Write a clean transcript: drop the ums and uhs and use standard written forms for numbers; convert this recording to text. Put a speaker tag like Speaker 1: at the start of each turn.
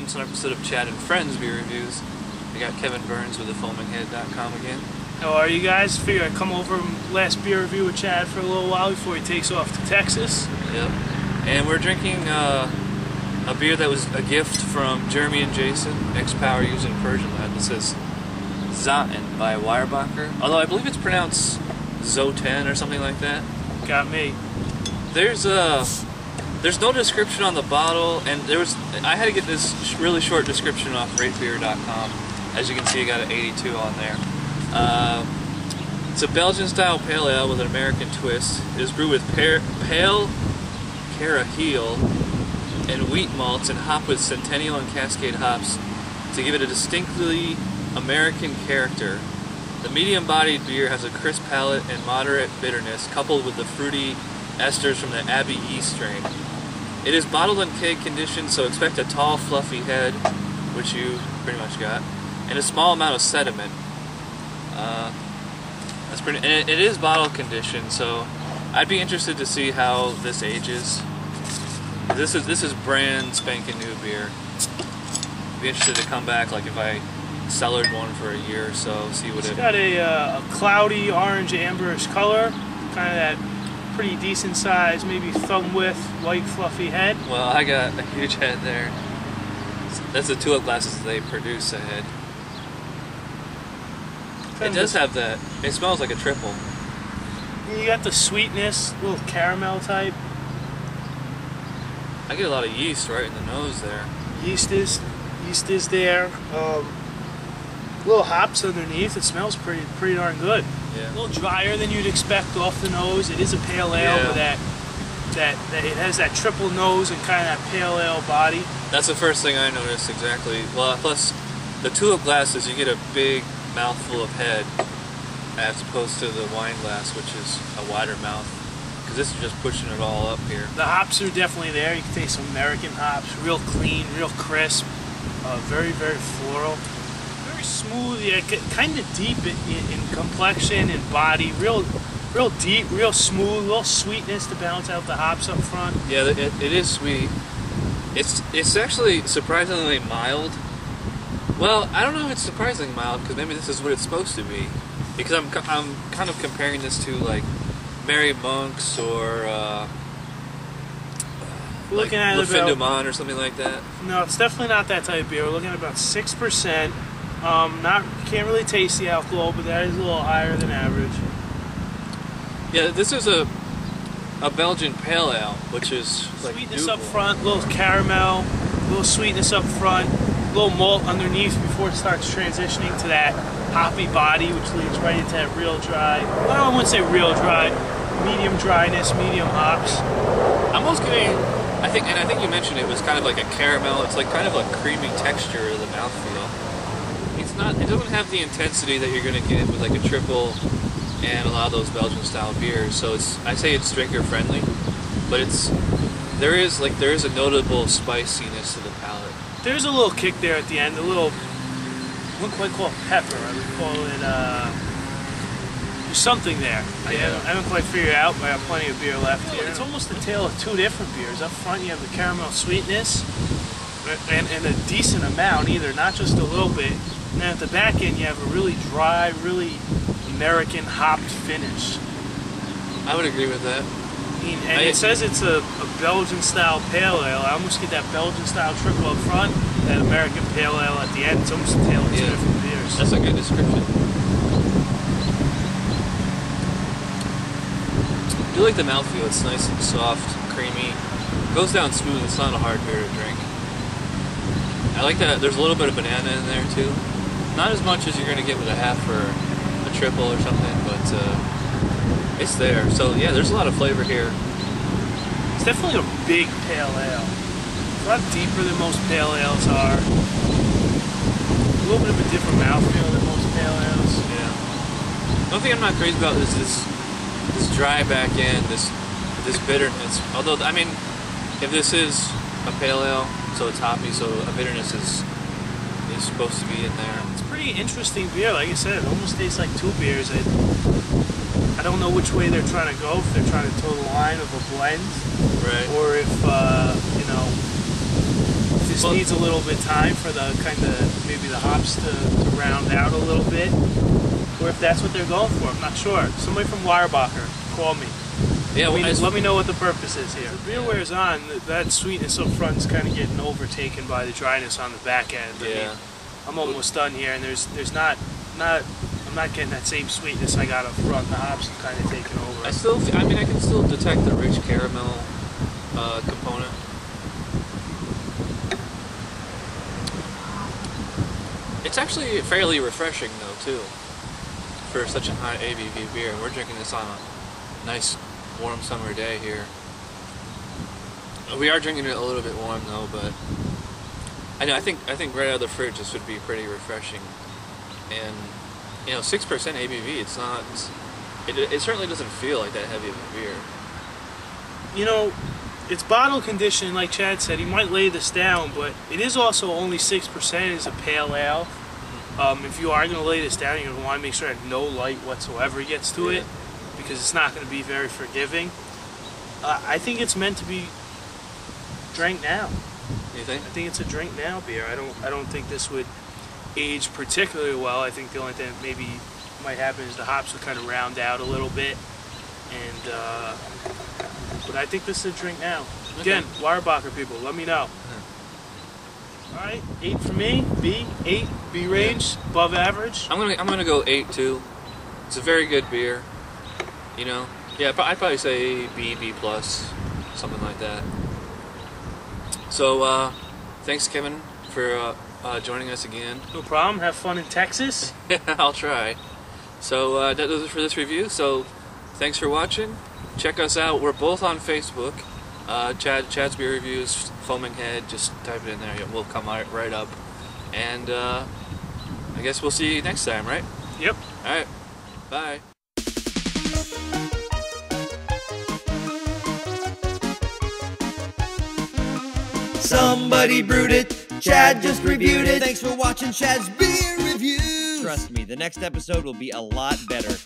Speaker 1: welcome to an episode of Chad and Friends Beer Reviews. We got Kevin Burns with 𝓑𝓮𝓮𝓲𝓷 again.
Speaker 2: How are you guys? Figured I'd come over and last beer review with Chad for a little while before he takes off to Texas.
Speaker 1: Yep. And we're drinking a beer that was a gift from Jeremy and Jason, ex-power using Persian Lab. This is Zotten by Weyerbacher. Although I believe it's pronounced Zotten or something like that.
Speaker 2: Got me.
Speaker 1: There's no description on the bottle, and I had to get this really short description off ratebeer.com. As you can see, I got an 82 on there. It's a Belgian-style Pale Ale with an American twist. It is brewed with pale Carahell and Wheat malts and hopped with Centennial and Cascade hops to give it a distinctly American character. The medium-bodied beer has a crisp palate and moderate bitterness, coupled with the fruity esters from the Abbey yeast strain. It is bottled in keg condition, so expect a tall, fluffy head, which you pretty much got, and a small amount of sediment. That's pretty. And it is bottle condition, so I'd be interested to see how this ages. This is brand spanking new beer. Be interested to come back, like if I cellared one for a year or so, see what
Speaker 2: it's got a cloudy orange amberish color, kind of that pretty decent size, maybe thumb width, white fluffy head.
Speaker 1: Well, I got a huge head there. That's the tulip glasses they produce ahead. It does have that. It smells like a triple.
Speaker 2: You got the sweetness, little caramel type.
Speaker 1: I get a lot of yeast right in the nose there.
Speaker 2: Yeast is there. Little hops underneath. It smells pretty darn good.
Speaker 1: Yeah.
Speaker 2: A little drier than you'd expect off the nose. It is a pale ale, but that it has that triple nose and kind of that pale ale body.
Speaker 1: That's the first thing I noticed exactly. Well, plus the tulip glasses, you get a big mouthful of head as opposed to the wine glass, which is a wider mouth. Because this is just pushing it all up here.
Speaker 2: The hops are definitely there. You can taste some American hops. Real clean, real crisp. Very, very floral. Very smooth, yeah, kind of deep in complexion and body. Real deep, real smooth. Little sweetness to balance out the hops up front.
Speaker 1: Yeah, it is sweet. It's actually surprisingly mild. Well, I don't know if it's surprisingly mild, because maybe this is what it's supposed to be. Because I'm kind of comparing this to like Mary Monk's or like 𝓑𝓮𝓮𝓲𝓷 or something like that.
Speaker 2: No, it's definitely not that type of beer. We're looking at about 6%. Can't really taste the alcohol, but that is a little higher than average.
Speaker 1: Yeah, this is a Belgian Pale Ale, which is like
Speaker 2: sweetness up front, little caramel, little sweetness up front, little malt underneath before it starts transitioning to that hoppy body, which leads right into that real dry. Well, I wouldn't say real dry, medium dryness, medium hops.
Speaker 1: I'm almost getting, I think you mentioned it was kind of like a caramel. It's like kind of a creamy texture of the mouthfeel. It doesn't have the intensity that you're going to get with like a triple and a lot of those Belgian style beers. So I say it's drinker friendly, but there is a notable spiciness to the palate.
Speaker 2: There's a little kick there at the end, I wouldn't quite call it pepper, I would call it, there's something there. I haven't quite figured it out, but I have plenty of beer left here. It's almost a tale of two different beers. Up front you have the caramel sweetness, and a decent amount either, not just a little bit. And then at the back end you have a really dry, really American hopped finish.
Speaker 1: I would agree with that.
Speaker 2: And it says it's a Belgian-style Pale Ale. I almost get that Belgian-style triple up front, that American Pale Ale at the end. It's almost a tale of two different beers.
Speaker 1: That's a good description. I do like the mouthfeel. It's nice and soft, creamy. It goes down smooth. It's not a hard beer to drink. I like that there's a little bit of banana in there too. Not as much as you're going to get with a half or a triple or something, but it's there. So yeah, there's a lot of flavor here.
Speaker 2: It's definitely a big pale ale. It's a lot deeper than most pale ales are. A little bit of a different mouthfeel than most pale ales.
Speaker 1: Yeah. One thing I'm not crazy about is this dry back end, this bitterness. Although, I mean, if this is a pale ale, so it's hoppy, so a bitterness is supposed to be in there.
Speaker 2: It's a pretty interesting beer. Like I said, it almost tastes like two beers. I don't know which way they're trying to go, if they're trying to toe the line of a blend,
Speaker 1: right,
Speaker 2: or if, you know, this just needs a little bit of time for the maybe the hops to round out a little bit, or if that's what they're going for. I'm not sure. Somebody from Weyerbacher, call me.
Speaker 1: Yeah,
Speaker 2: let me know what the purpose is here. The beer wears on. That sweetness up front is kind of getting overtaken by the dryness on the back end.
Speaker 1: Yeah.
Speaker 2: I mean, I'm almost done here, and I'm not getting that same sweetness I got up front. The hops are kind of taking over.
Speaker 1: I can still detect the rich caramel component. It's actually fairly refreshing though too, for such a high ABV beer. And we're drinking this on a nice warm summer day here. We are drinking it a little bit warm though, but I think right out of the fridge this would be pretty refreshing. And 6% ABV. It's not. It certainly doesn't feel like that heavy of a beer.
Speaker 2: It's bottle conditioned, like Chad said. He might lay this down, but it is also only 6%. It's a pale ale. If you are going to lay this down, you're going to want to make sure that no light whatsoever gets to it, because it's not going to be very forgiving. I think it's meant to be drank now.
Speaker 1: You think?
Speaker 2: I think it's a drink now beer. I don't think this would age particularly well. I think the only thing that maybe might happen is the hops will kind of round out a little bit, and but I think this is a drink now. Again, Weyerbacher people, let me know. All right, 8 for me. B 8. B range, above average.
Speaker 1: I'm gonna go 8 too. It's a very good beer. Yeah, I'd probably say B plus, something like that. So thanks, Kevin, for joining us again.
Speaker 2: No problem. Have fun in Texas.
Speaker 1: I'll try. So that does it for this review. So thanks for watching. Check us out. We're both on Facebook. Chad's Beer Reviews, Foaming Head. Just type it in there. We'll come right up. And I guess we'll see you next time, right?
Speaker 2: Yep.
Speaker 1: All right. Bye.
Speaker 3: Somebody brewed it. Chad just reviewed it. Thanks for watching Chad's Beer Reviews. Trust me, the next episode will be a lot better.